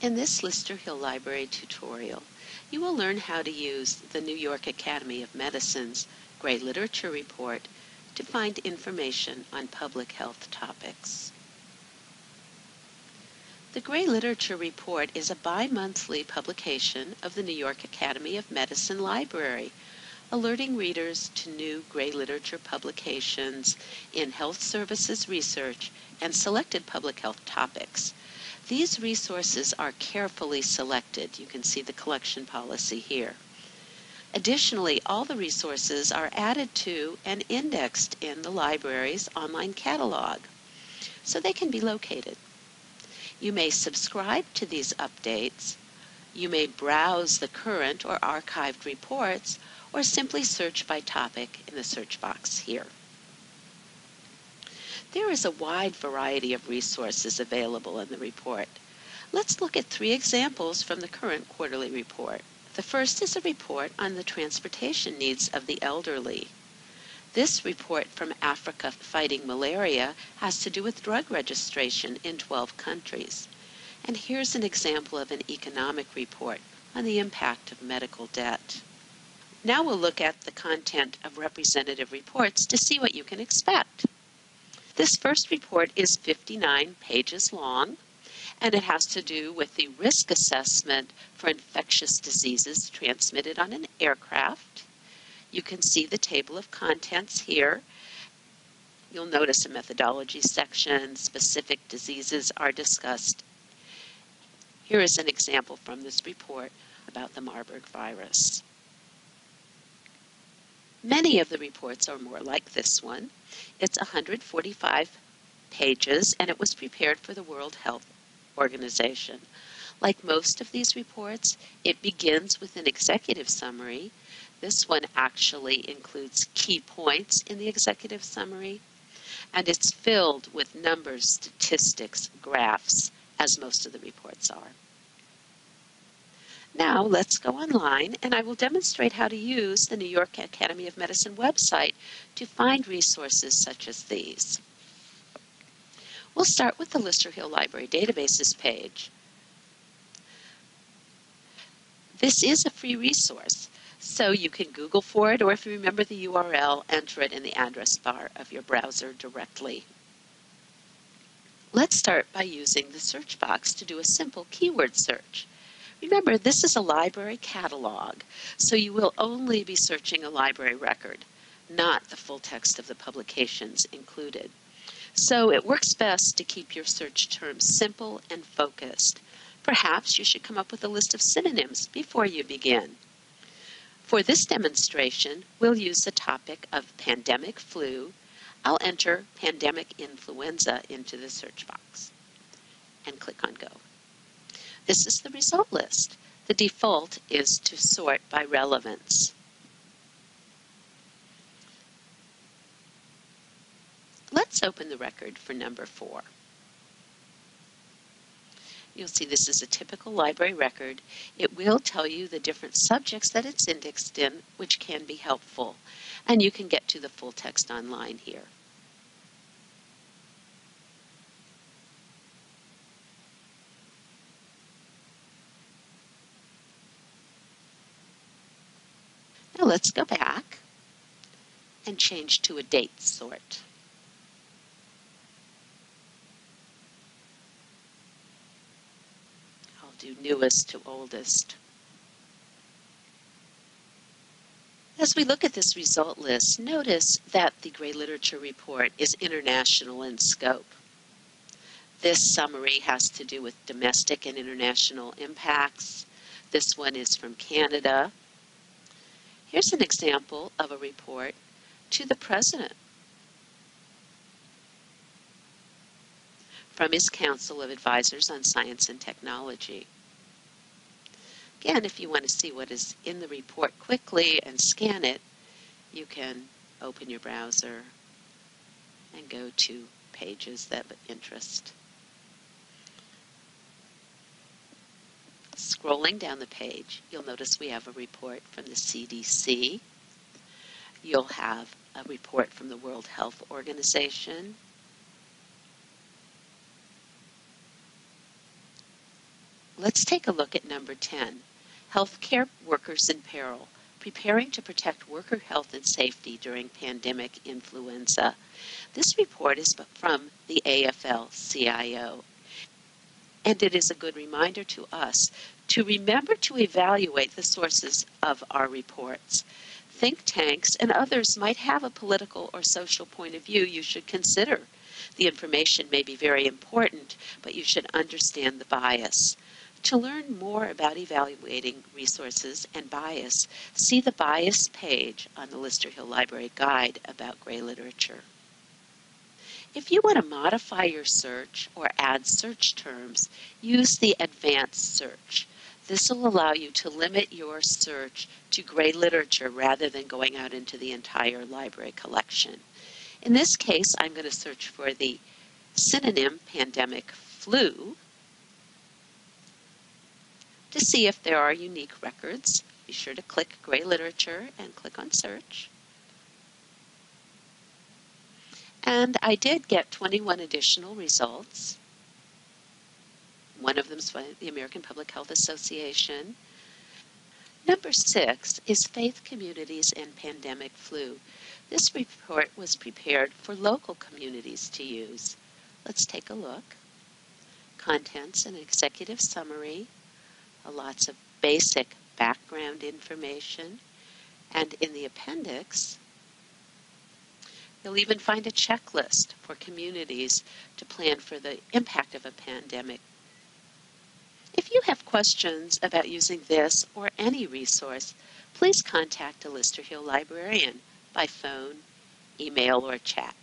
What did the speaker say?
In this Lister Hill Library tutorial, you will learn how to use the New York Academy of Medicine's Gray Literature Report to find information on public health topics. The Gray Literature Report is a bi-monthly publication of the New York Academy of Medicine Library, alerting readers to new Gray Literature publications in health services research and selected public health topics. These resources are carefully selected. You can see the collection policy here. Additionally, all the resources are added to and indexed in the library's online catalog, so they can be located. You may subscribe to these updates. You may browse the current or archived reports, or simply search by topic in the search box here. There is a wide variety of resources available in the report. Let's look at 3 examples from the current quarterly report. The first is a report on the transportation needs of the elderly. This report from Africa Fighting Malaria has to do with drug registration in 12 countries. And here's an example of an economic report on the impact of medical debt. Now we'll look at the content of representative reports to see what you can expect. This first report is 59 pages long, and it has to do with the risk assessment for infectious diseases transmitted on an aircraft. You can see the table of contents here. You'll notice a methodology section. Specific diseases are discussed. Here is an example from this report about the Marburg virus. Many of the reports are more like this one. It's 145 pages, and it was prepared for the World Health Organization. Like most of these reports, it begins with an executive summary. This one actually includes key points in the executive summary, and it's filled with numbers, statistics, graphs, as most of the reports are. Now let's go online, and I will demonstrate how to use the New York Academy of Medicine website to find resources such as these. We'll start with the Lister Hill Library Databases page. This is a free resource, so you can Google for it, or if you remember the URL, enter it in the address bar of your browser directly. Let's start by using the search box to do a simple keyword search. Remember, this is a library catalog, so you will only be searching a library record, not the full text of the publications included. So it works best to keep your search terms simple and focused. Perhaps you should come up with a list of synonyms before you begin. For this demonstration, we'll use the topic of pandemic flu. I'll enter pandemic influenza into the search box and click on Go. This is the result list. The default is to sort by relevance. Let's open the record for number 4. You'll see this is a typical library record. It will tell you the different subjects that it's indexed in, which can be helpful. And you can get to the full text online here. Now let's go back and change to a date sort. I'll do newest to oldest. As we look at this result list, notice that the Gray Literature Report is international in scope. This summary has to do with domestic and international impacts. This one is from Canada. Here's an example of a report to the President from his Council of Advisors on Science and Technology. Again, if you want to see what is in the report quickly and scan it, you can open your browser and go to pages of interest. Scrolling down the page, you'll notice we have a report from the CDC. You'll have a report from the World Health Organization. Let's take a look at number 10, Healthcare Workers in Peril, Preparing to Protect Worker Health and Safety During Pandemic Influenza. This report is from the AFL-CIO, and it is a good reminder to us to remember to evaluate the sources of our reports. Think tanks and others might have a political or social point of view you should consider. The information may be very important, but you should understand the bias. To learn more about evaluating resources and bias, see the bias page on the Lister Hill Library Guide about gray literature. If you want to modify your search or add search terms, use the advanced search. This will allow you to limit your search to gray literature rather than going out into the entire library collection. In this case, I'm going to search for the synonym pandemic flu to see if there are unique records. Be sure to click gray literature and click on search. And I did get 21 additional results. One of them is from the American Public Health Association. Number 6 is Faith Communities and Pandemic Flu. This report was prepared for local communities to use. Let's take a look. Contents and executive summary, lots of basic background information, and in the appendix, you'll even find a checklist for communities to plan for the impact of a pandemic. If you have questions about using this or any resource, please contact a Lister Hill librarian by phone, email, or chat.